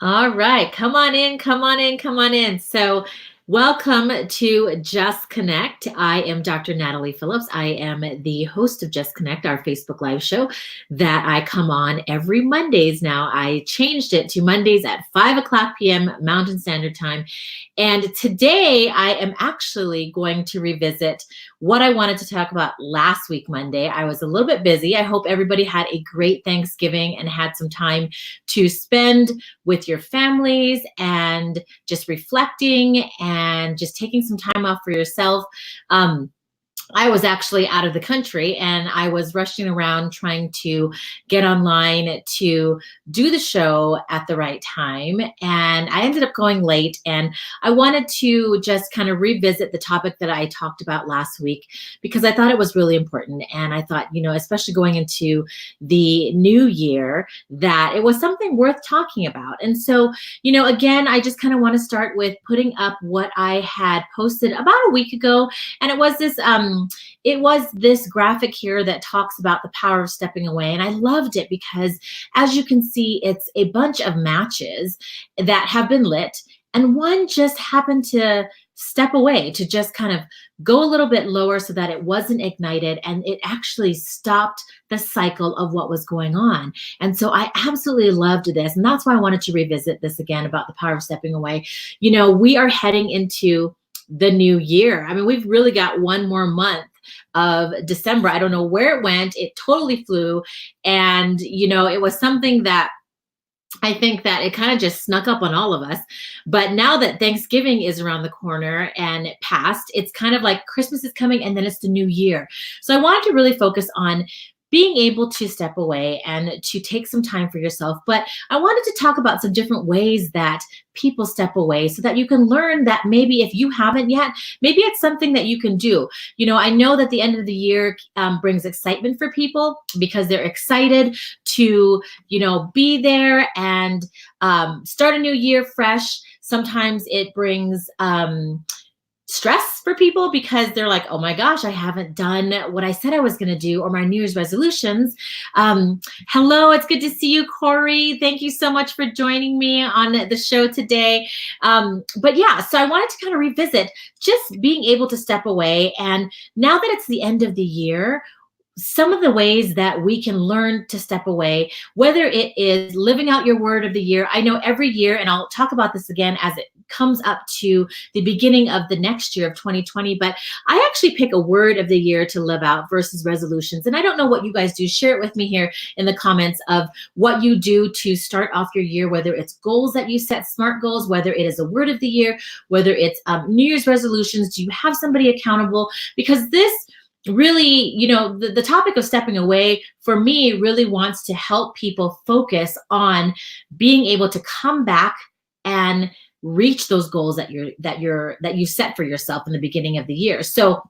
All right, come on in, come on in, come on in. So, welcome to Just Connect. I am Dr. Natalie Phillips. I am the host of Just Connect, our Facebook Live show that I come on every Mondays now. I changed it to Mondays at 5 o'clock p.m. Mountain Standard Time. And today I am actually going to revisit what I wanted to talk about last week, Monday. I was a little bit busy. I hope everybody had a great Thanksgiving and had some time to spend with your families and just reflecting and just taking some time off for yourself. I was actually out of the country and I was rushing around trying to get online to do the show at the right time. And I ended up going late. And I wanted to just kind of revisit the topic that I talked about last week because I thought it was really important. And I thought, especially going into the new year, that it was something worth talking about. And so, again, I just kind of want to start with putting up what I had posted about a week ago. And it was this graphic here that talks about the power of stepping away. And I loved it because, as you can see, it's a bunch of matches that have been lit. And one just happened to step away, to just kind of go a little bit lower so that it wasn't ignited. And it actually stopped the cycle of what was going on. And so I absolutely loved this. And that's why I wanted to revisit this again about the power of stepping away. We are heading into the new year. I mean, we've really got one more month of December. I don't know where it went. It totally flew. And, it was something that I think that it kind of just snuck up on all of us. But now that Thanksgiving is around the corner and it passed, it's kind of like Christmas is coming and then it's the new year. So I wanted to really focus on being able to step away and to take some time for yourself. But I wanted to talk about some different ways that people step away so that you can learn that maybe if you haven't yet, maybe it's something that you can do. I know that the end of the year brings excitement for people because they're excited to, be there and start a new year fresh. Sometimes it brings stress for people because they're like, oh my gosh, I haven't done what I said I was going to do, or my New Year's resolutions. Hello, it's good to see you, Corey. Thank you so much for joining me on the show today. But yeah, so I wanted to kind of revisit just being able to step away. And now that it's the end of the year, some of the ways that we can learn to step away, whether it is living out your word of the year. I know every year, and I'll talk about this again as it comes up to the beginning of the next year of 2020, but I actually pick a word of the year to live out versus resolutions. And I don't know what you guys do. Share it with me here in the comments of what you do to start off your year, whether it's goals that you set, SMART goals, whether it is a word of the year, whether it's New Year's resolutions. Do you have somebody accountable? Because this really, the topic of stepping away for me really wants to help people focus on being able to come back and reach those goals that you set for yourself in the beginning of the year. So,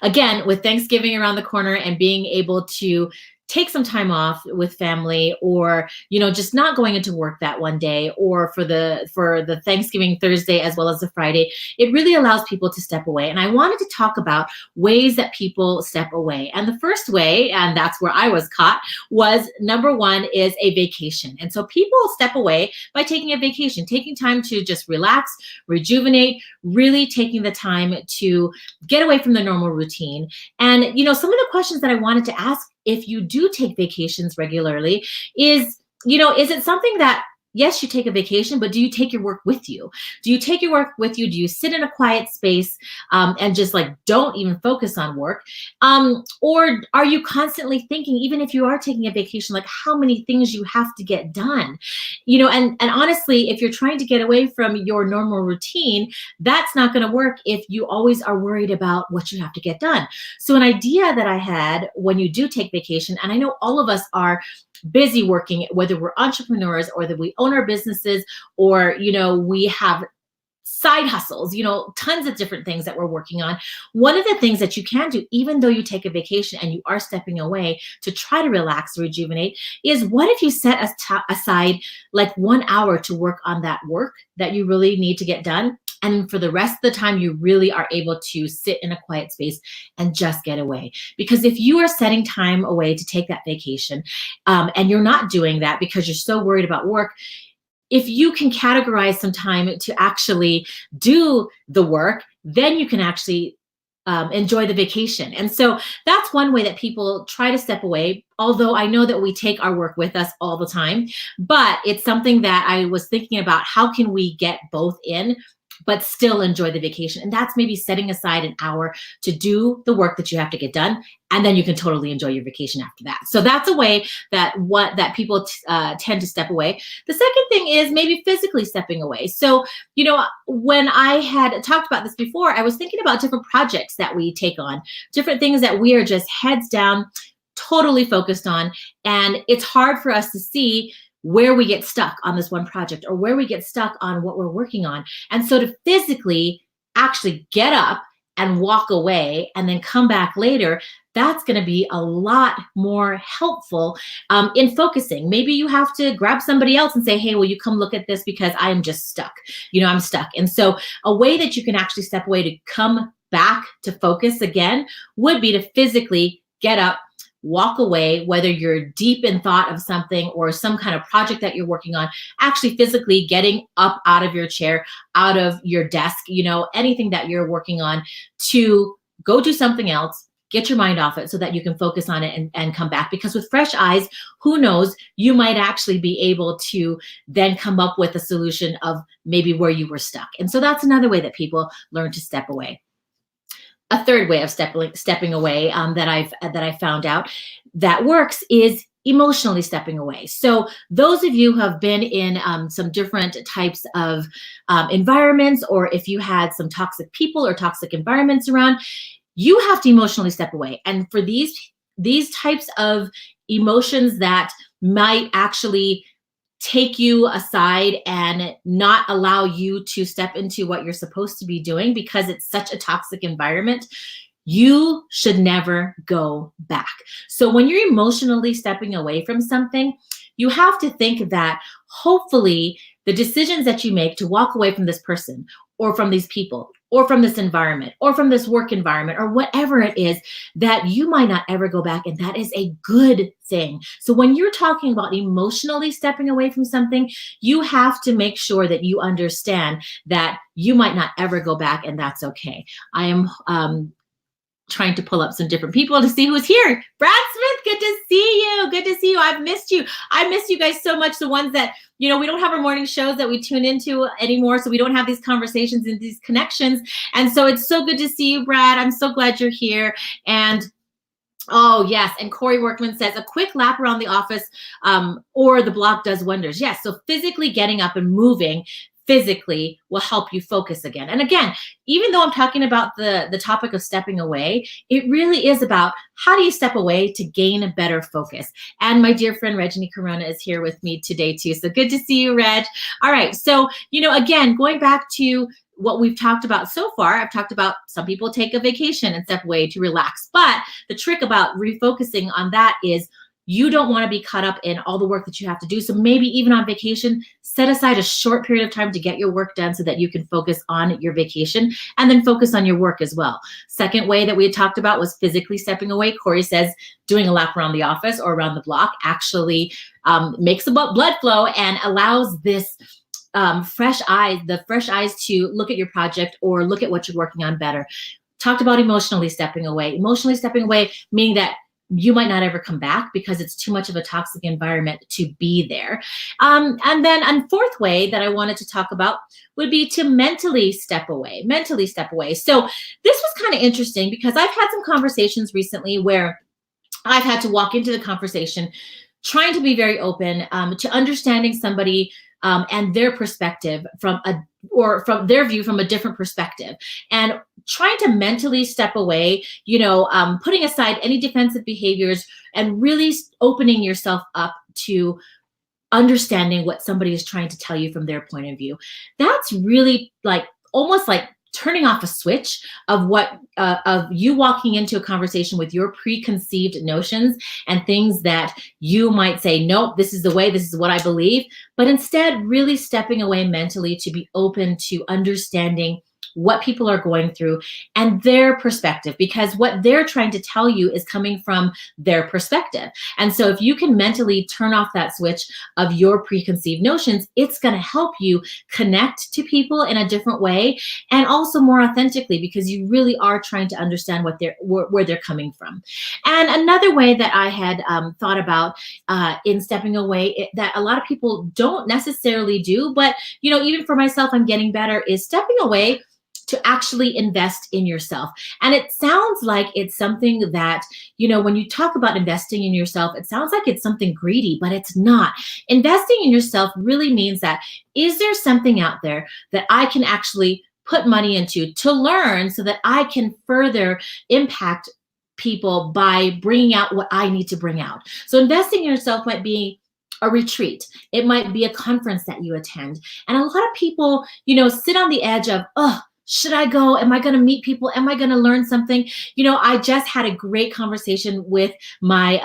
again, with Thanksgiving around the corner and being able to take some time off with family, or just not going into work that one day, or for the Thanksgiving Thursday as well as the Friday, it really allows people to step away. And I wanted to talk about ways that people step away. And the first way, and that's where I was caught, was number one is a vacation. And so people step away by taking a vacation, taking time to just relax, rejuvenate, really taking the time to get away from the normal routine. And some of the questions that I wanted to ask, if you do take vacations regularly, is it something that, yes, you take a vacation, but do you take your work with you? Do you take your work with you? Do you sit in a quiet space and just don't even focus on work? Or are you constantly thinking, even if you are taking a vacation, how many things you have to get done? And honestly, if you're trying to get away from your normal routine, that's not going to work if you always are worried about what you have to get done. So an idea that I had when you do take vacation, and I know all of us are busy working, whether we're entrepreneurs or that we own our businesses, or we have side hustles, tons of different things that we're working on. One of the things that you can do, even though you take a vacation and you are stepping away to try to relax, rejuvenate, is what if you set aside 1 hour to work on that work that you really need to get done? And for the rest of the time, you really are able to sit in a quiet space and just get away. Because if you are setting time away to take that vacation, and you're not doing that because you're so worried about work, if you can categorize some time to actually do the work, then you can actually enjoy the vacation. And so that's one way that people try to step away. Although I know that we take our work with us all the time, but it's something that I was thinking about. How can we get both in, but still enjoy the vacation? And that's maybe setting aside an hour to do the work that you have to get done, and then you can totally enjoy your vacation after that. So that's a way that people tend to step away. The second thing is maybe physically stepping away. So, when I had talked about this before, I was thinking about different projects that we take on, different things that we are just heads down, totally focused on. And it's hard for us to see where we get stuck on this one project or where we get stuck on what we're working on. And so to physically actually get up and walk away and then come back later, that's going to be a lot more helpful in focusing. Maybe you have to grab somebody else and say, hey, will you come look at this because I'm just stuck. I'm stuck. And so a way that you can actually step away to come back to focus again would be to physically get up, walk away, whether you're deep in thought of something or some kind of project that you're working on, actually physically getting up out of your chair, out of your desk, anything that you're working on, to go do something else, get your mind off it so that you can focus on it and come back. Because with fresh eyes, who knows, you might actually be able to then come up with a solution of maybe where you were stuck. And so that's another way that people learn to step away. A third way of stepping away that I found out that works is emotionally stepping away. So those of you who have been in some different types of environments, or if you had some toxic people or toxic environments around, you have to emotionally step away. And for these types of emotions that might actually take you aside and not allow you to step into what you're supposed to be doing because it's such a toxic environment, you should never go back. So when you're emotionally stepping away from something, you have to think that hopefully the decisions that you make to walk away from this person or from these people or from this environment or from this work environment or whatever it is, that you might not ever go back, and that is a good thing. So when you're talking about emotionally stepping away from something, you have to make sure that you understand that you might not ever go back, and that's okay. I am trying to pull up some different people to see who's here. Brad Smith, good to see you. Good to see you. I've missed you. I missed you guys so much. The ones that, we don't have our morning shows that we tune into anymore. So we don't have these conversations and these connections. And so it's so good to see you, Brad. I'm so glad you're here. And oh, yes. And Corey Workman says a quick lap around the office or the block does wonders. Yes. So physically getting up and moving physically will help you focus again. And again, even though I'm talking about the topic of stepping away, it really is about how do you step away to gain a better focus. And my dear friend Reggie Corona is here with me today too. So good to see you, Reg. All right. So, again, going back to what we've talked about so far, I've talked about some people take a vacation and step away to relax. But the trick about refocusing on that is you don't want to be caught up in all the work that you have to do. So maybe even on vacation, set aside a short period of time to get your work done so that you can focus on your vacation and then focus on your work as well. Second way that we had talked about was physically stepping away. Corey says doing a lap around the office or around the block actually makes the blood flow and allows this fresh eyes to look at your project or look at what you're working on better. Talked about emotionally stepping away. Emotionally stepping away meaning that you might not ever come back because it's too much of a toxic environment to be there. And then a fourth way that I wanted to talk about would be to mentally step away. So this was kind of interesting because I've had some conversations recently where I've had to walk into the conversation trying to be very open to understanding somebody and their perspective from their view from a different perspective, and trying to mentally step away, putting aside any defensive behaviors and really opening yourself up to understanding what somebody is trying to tell you from their point of view. That's really almost like turning off a switch of you walking into a conversation with your preconceived notions and things that you might say, nope, this is the way, this is what I believe, but instead really stepping away mentally to be open to understanding what people are going through and their perspective, because what they're trying to tell you is coming from their perspective. And so if you can mentally turn off that switch of your preconceived notions, it's going to help you connect to people in a different way and also more authentically, because you really are trying to understand where they're coming from. And another way that I had thought about in stepping away that a lot of people don't necessarily do, but even for myself, I'm getting better, is stepping away to actually invest in yourself. And it sounds like it's something that, when you talk about investing in yourself, it sounds like it's something greedy, but it's not. Investing in yourself really means that, is there something out there that I can actually put money into to learn so that I can further impact people by bringing out what I need to bring out? So investing in yourself might be a retreat. It might be a conference that you attend. And a lot of people, sit on the edge of, oh, should I go? Am I going to meet people? Am I going to learn something? I just had a great conversation with my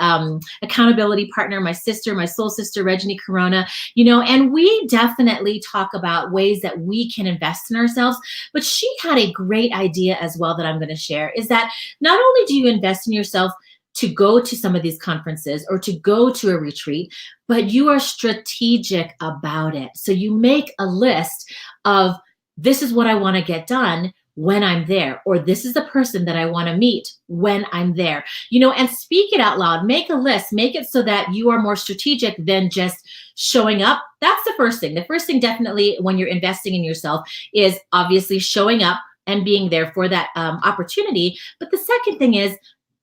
accountability partner, my soul sister, Reggie Corona, and we definitely talk about ways that we can invest in ourselves. But she had a great idea as well that I'm going to share, is that not only do you invest in yourself to go to some of these conferences or to go to a retreat, but you are strategic about it. So you make a list of, this is what I want to get done when I'm there, or this is the person that I want to meet when I'm there, and speak it out loud. Make a list, make it so that you are more strategic than just showing up. That's the first thing. The first thing definitely when you're investing in yourself is obviously showing up and being there for that opportunity. But the second thing is,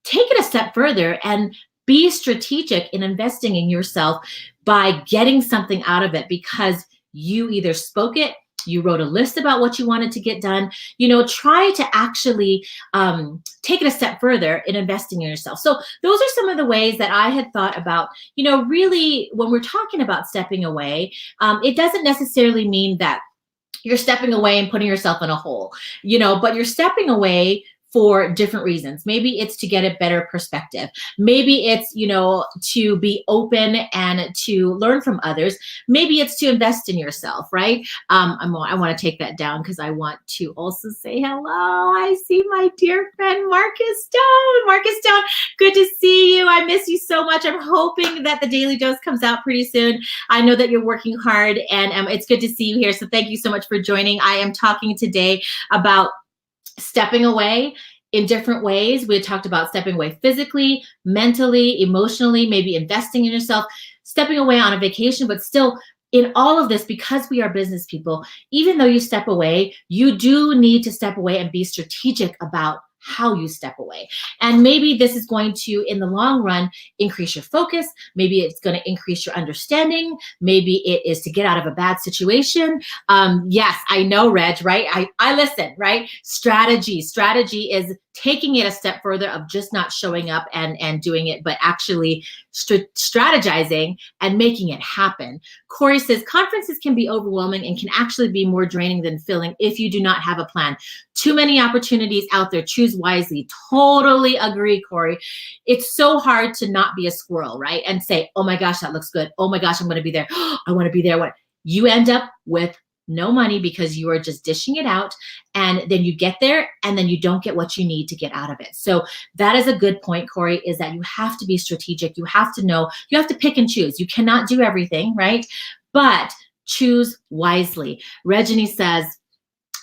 take it a step further and be strategic in investing in yourself by getting something out of it, because you either spoke it, you wrote a list about what you wanted to get done. Try to actually take it a step further in investing in yourself. So those are some of the ways that I had thought about, really when we're talking about stepping away, it doesn't necessarily mean that you're stepping away and putting yourself in a hole, but you're stepping away for different reasons. Maybe it's to get a better perspective. Maybe it's, to be open and to learn from others. Maybe it's to invest in yourself, right? I want to take that down because I want to also say hello. I see my dear friend, Marcus Stone. Marcus Stone, good to see you. I miss you so much. I'm hoping that the Daily Dose comes out pretty soon. I know that you're working hard, and it's good to see you here. So thank you so much for joining. I am talking today about stepping away in different ways. We had talked about stepping away physically, mentally, emotionally, maybe investing in yourself, stepping away on a vacation, but still in all of this, because we are business people, even though you step away, you do need to step away and be strategic about how you step away. And maybe this is going to, in the long run, increase your focus. Maybe it's going to increase your understanding. Maybe it is to get out of a bad situation. Yes, I know, Reg, right? I listen, right? Strategy is taking it a step further of just not showing up and doing it, but actually strategizing and making it happen. Corey says, conferences can be overwhelming and can actually be more draining than filling if you do not have a plan. Too many opportunities out there. Choose wisely. Totally agree, Corey. It's so hard to not be a squirrel, right? And say, oh my gosh, that looks good. Oh my gosh, I'm going to be there. I want to be there. What? You end up with no money because you are just dishing it out, and then you get there and then you don't get what you need to get out of it. So that is a good point, Corey, is that you have to be strategic. You have to know, you have to pick and choose. You cannot do everything, right? But choose wisely. Reggie says,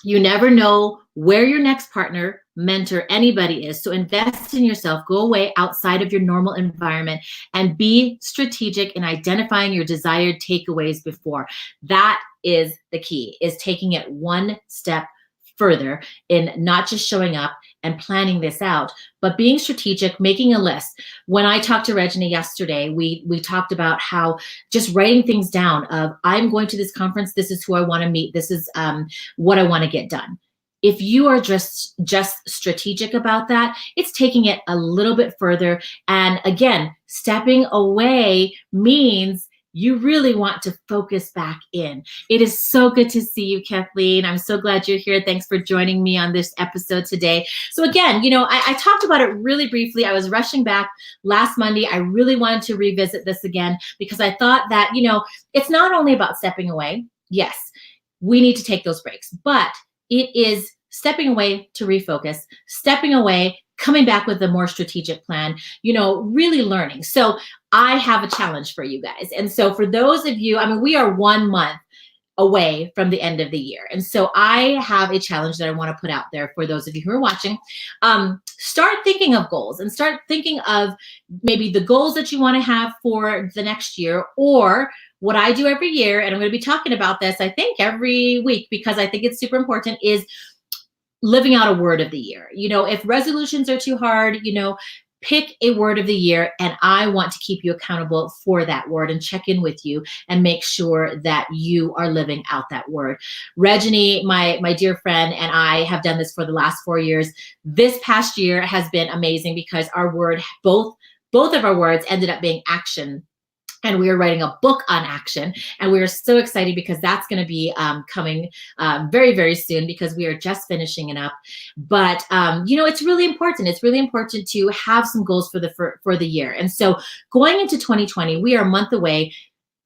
you never know where your next partner, mentor, anybody is. So invest in yourself. Go away outside of your normal environment and be strategic in identifying your desired takeaways before. That is the key, is taking it one step further in not just showing up and planning this out, but being strategic, making a list. When I talked to Regina yesterday, we talked about how just writing things down of, I'm going to this conference, this is who I want to meet, this is what I want to get done. If you are just strategic about that, it's taking it a little bit further. And again, stepping away means you really want to focus back in. It is so good to see you, Kathleen. I'm so glad you're here. Thanks for joining me on this episode today. So again, I talked about it really briefly. I was rushing back last Monday. I really wanted to revisit this again because I thought that, it's not only about stepping away. Yes, we need to take those breaks, but it is stepping away to refocus, stepping away, coming back with a more strategic plan, really learning. So I have a challenge for you guys. And so for those of you, I mean, we are 1 month away from the end of the year. And so I have a challenge that I want to put out there for those of you who are watching. Start thinking of goals and start thinking of maybe the goals that you want to have for the next year, or what I do every year, and I'm going to be talking about this, I think, every week because I think it's super important, is living out a word of the year. If resolutions are too hard, pick a word of the year, and I want to keep you accountable for that word and check in with you and make sure that you are living out that word. Reggie, my dear friend, and I have done this for the last 4 years. This past year has been amazing because our word, both of our words ended up being action. And we are writing a book on action. And we are so excited because that's going to be coming very, very soon because we are just finishing it up. But, it's really important. It's really important to have some goals for the year. And so going into 2020, we are a month away.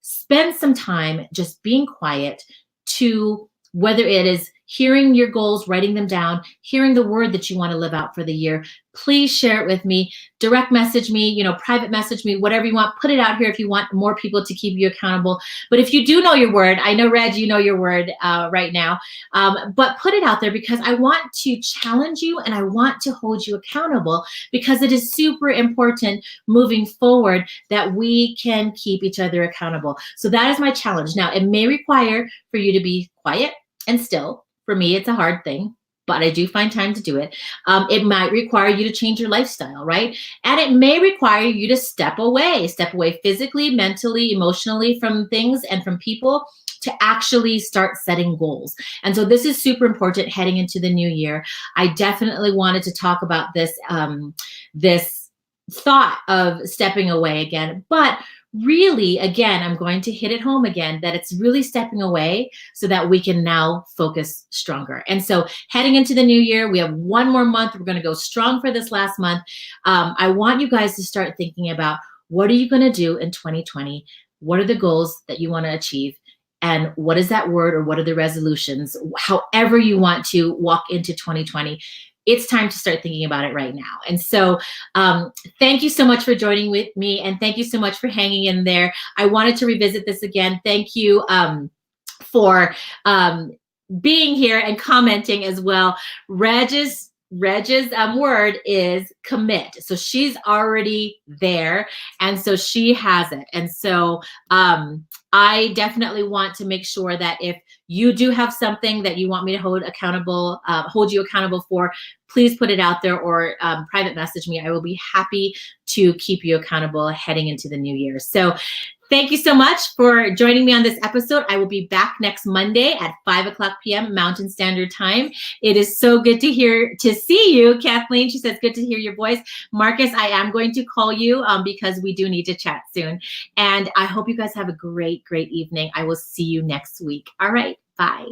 Spend some time just being quiet to, whether it is hearing your goals, writing them down, hearing the word that you want to live out for the year, please share it with me. Direct message me, private message me, whatever you want. Put it out here if you want more people to keep you accountable. But if you do know your word, I know, Reg, you know your word right now, but put it out there because I want to challenge you and I want to hold you accountable because it is super important moving forward that we can keep each other accountable. So that is my challenge. Now, it may require for you to be quiet and still. For me, it's a hard thing, but I do find time to do it. It might require you to change your lifestyle, right? And it may require you to step away physically, mentally, emotionally from things and from people to actually start setting goals. And so this is super important heading into the new year. I definitely wanted to talk about this, this thought of stepping away again, but really, again, I'm going to hit it home again that it's really stepping away so that we can now focus stronger. And so heading into the new year, we have 1 more month. We're going to go strong for this last month. I want you guys to start thinking about what are you going to do in 2020? What are the goals that you want to achieve? And what is that word or what are the resolutions? However you want to walk into 2020. It's time to start thinking about it right now. And so thank you so much for joining with me. And thank you so much for hanging in there. I wanted to revisit this again. Thank you for being here and commenting as well. Reg's word is commit. So she's already there. And so she has it. And so I definitely want to make sure that if you do have something that you want me to hold you accountable for, please put it out there or private message me. I will be happy to keep you accountable heading into the new year. So thank you so much for joining me on this episode. I will be back next Monday at 5:00 p.m. Mountain Standard Time. It is so good to see you, Kathleen. She says, good to hear your voice. Marcus, I am going to call you because we do need to chat soon. And I hope you guys have a great, great evening. I will see you next week. All right. Bye.